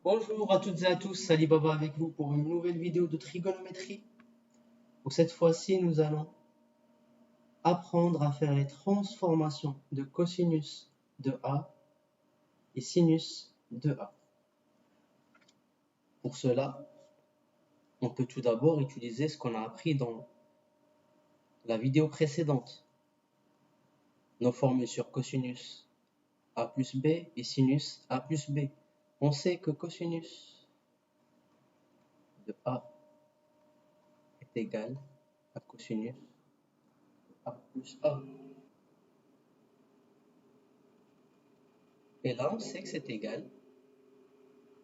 Bonjour à toutes et à tous, Sali Baba avec vous pour une nouvelle vidéo de trigonométrie où cette fois-ci nous allons apprendre à faire les transformations de cosinus de A et sinus de A. Pour cela, on peut tout d'abord utiliser ce qu'on a appris dans la vidéo précédente. Nos formules sur cosinus A plus B et sinus A plus B. On sait que cosinus de A est égal à cosinus A plus A. Et là, on sait que c'est égal,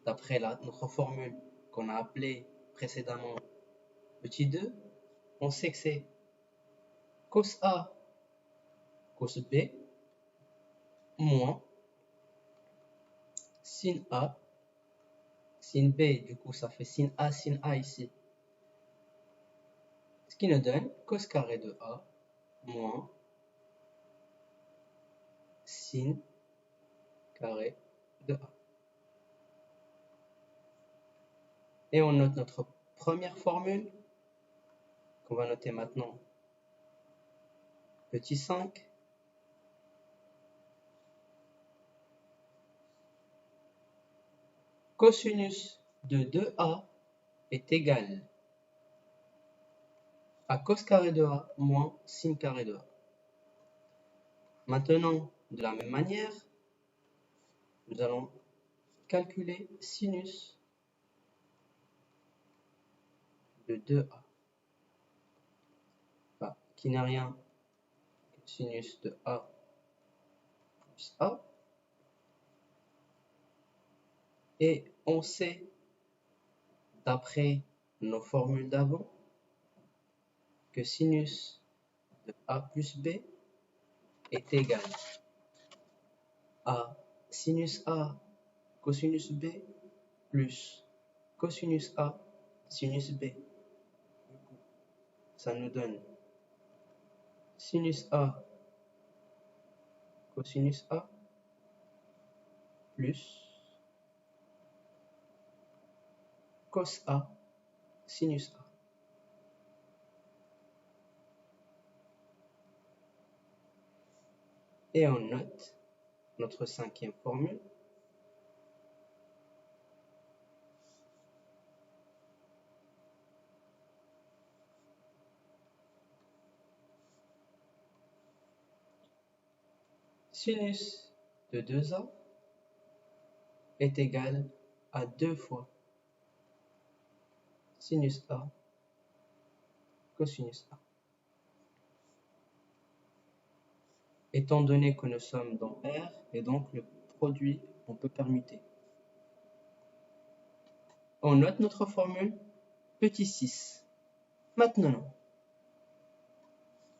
d'après notre formule qu'on a appelée précédemment petit 2, on sait que c'est cos A cos B moins sin A sin B, du coup ça fait sin A ici. Ce qui nous donne cos carré de A moins sin carré de A. Et on note notre première formule, qu'on va noter maintenant petit 5. Cosinus de 2A est égal à cos carré de A moins sin carré de A. Maintenant, de la même manière, nous allons calculer sinus de 2A, qui n'est rien que sinus de A plus A. Et on sait, d'après nos formules d'avant, que sinus de A plus B est égal à sinus A cosinus B plus cosinus A sinus B. Ça nous donne sinus A cosinus A plus cos A sinus A. Et on note notre cinquième formule. Sinus de 2A est égal à 2 fois sinus A cosinus A. Étant donné que nous sommes dans R, et donc le produit, on peut permuter. On note notre formule petit 6. Maintenant,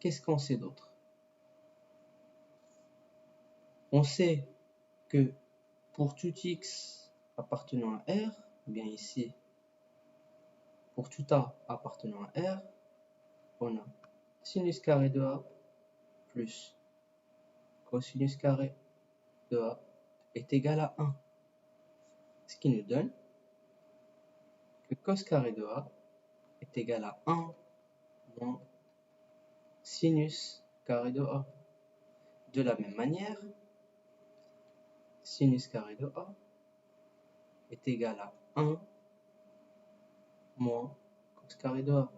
qu'est-ce qu'on sait d'autre? On sait que pour tout x appartenant à R, bien ici, pour tout A appartenant à R, on a sinus carré de A plus cosinus carré de A est égal à 1. Ce qui nous donne que cos carré de A est égal à 1 moins sinus carré de A. De la même manière, sinus carré de A est égal à 1 moins cos carré de A.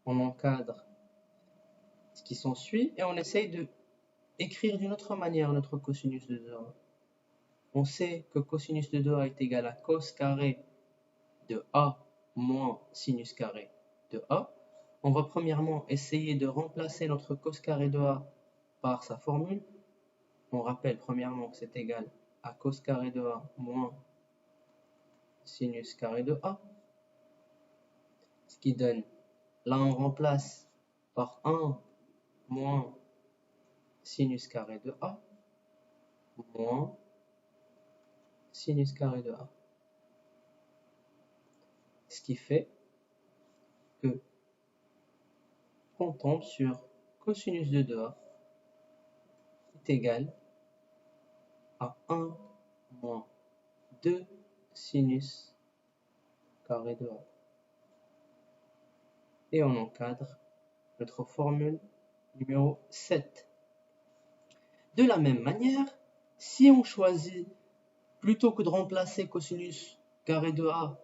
On encadre ce qui s'ensuit et on essaye de écrire d'une autre manière notre cosinus de 2A. On sait que cosinus de 2A est égal à cos carré de A moins sinus carré de A. On va premièrement essayer de remplacer notre cos carré de A par sa formule. On rappelle premièrement que c'est égal à cos carré de A moins sinus carré de A. Ce qui donne, là on remplace par 1 moins sinus carré de A moins sinus carré de A. Ce qui fait que on tombe sur cosinus de 2A est égal à 1 moins 2 sinus carré de A. Et on encadre notre formule numéro 7. De la même manière, si on choisit, plutôt que de remplacer cosinus carré de A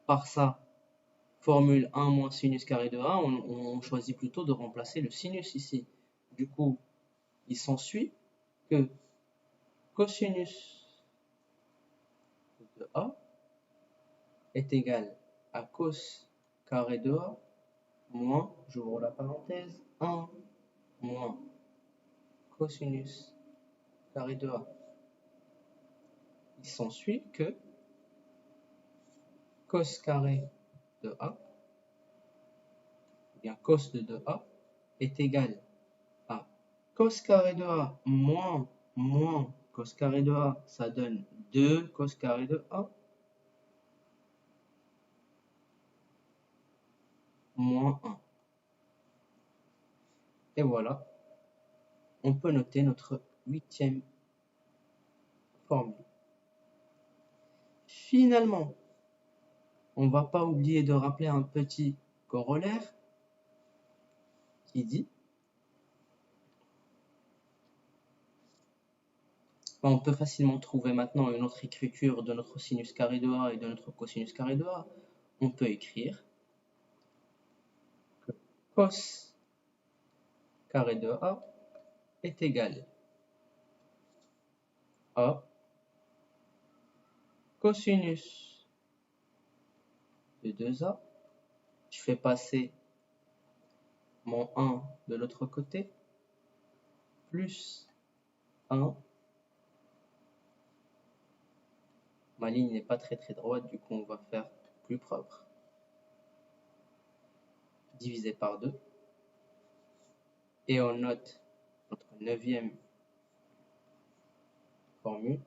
par sa formule 1 moins sinus carré de A, on choisit plutôt de remplacer le sinus ici. Du coup, il s'ensuit que cosinus de A est égal à cos carré de A moins, j'ouvre la parenthèse, 1 moins cosinus carré de A. Il s'ensuit que cos carré de A, ou bien cos de 2A, est égal à cos carré de A moins cos carré de A, ça donne 2 cos carré de A, moins 1. Et voilà, on peut noter notre 8e formule. Finalement, on ne va pas oublier de rappeler un petit corollaire qui dit on peut facilement trouver maintenant une autre écriture de notre sinus carré de A et de notre cosinus carré de A. On peut écrire que cos carré de A est égal à cosinus de 2A. Je fais passer mon 1 de l'autre côté, plus 1. Ma ligne n'est pas très droite, du coup on va faire plus propre. Divisé par 2. Et on note notre 9e formule.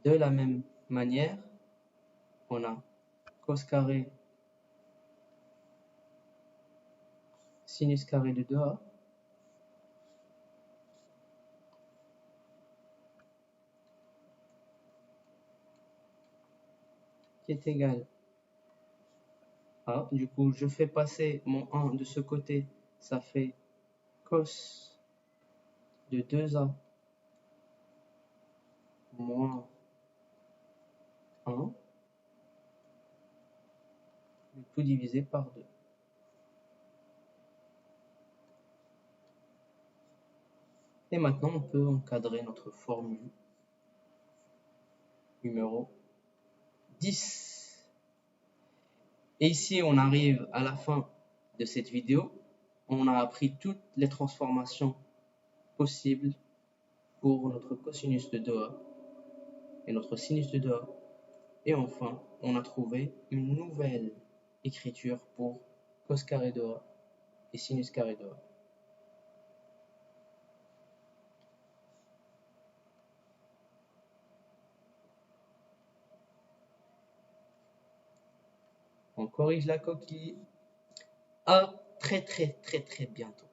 De la même manière, on a cos carré sinus carré de 2A qui est égal à, du coup je fais passer mon 1 de ce côté, ça fait cos de 2A moins 1, le tout divisé par 2. Et maintenant on peut encadrer notre formule numéro 10. Et ici on arrive à la fin de cette vidéo. On a appris toutes les transformations possibles pour notre cosinus de 2A et notre sinus de 2A. Et enfin, on a trouvé une nouvelle écriture pour cos carré de A et sinus carré de A. On corrige la coquille. À très bientôt.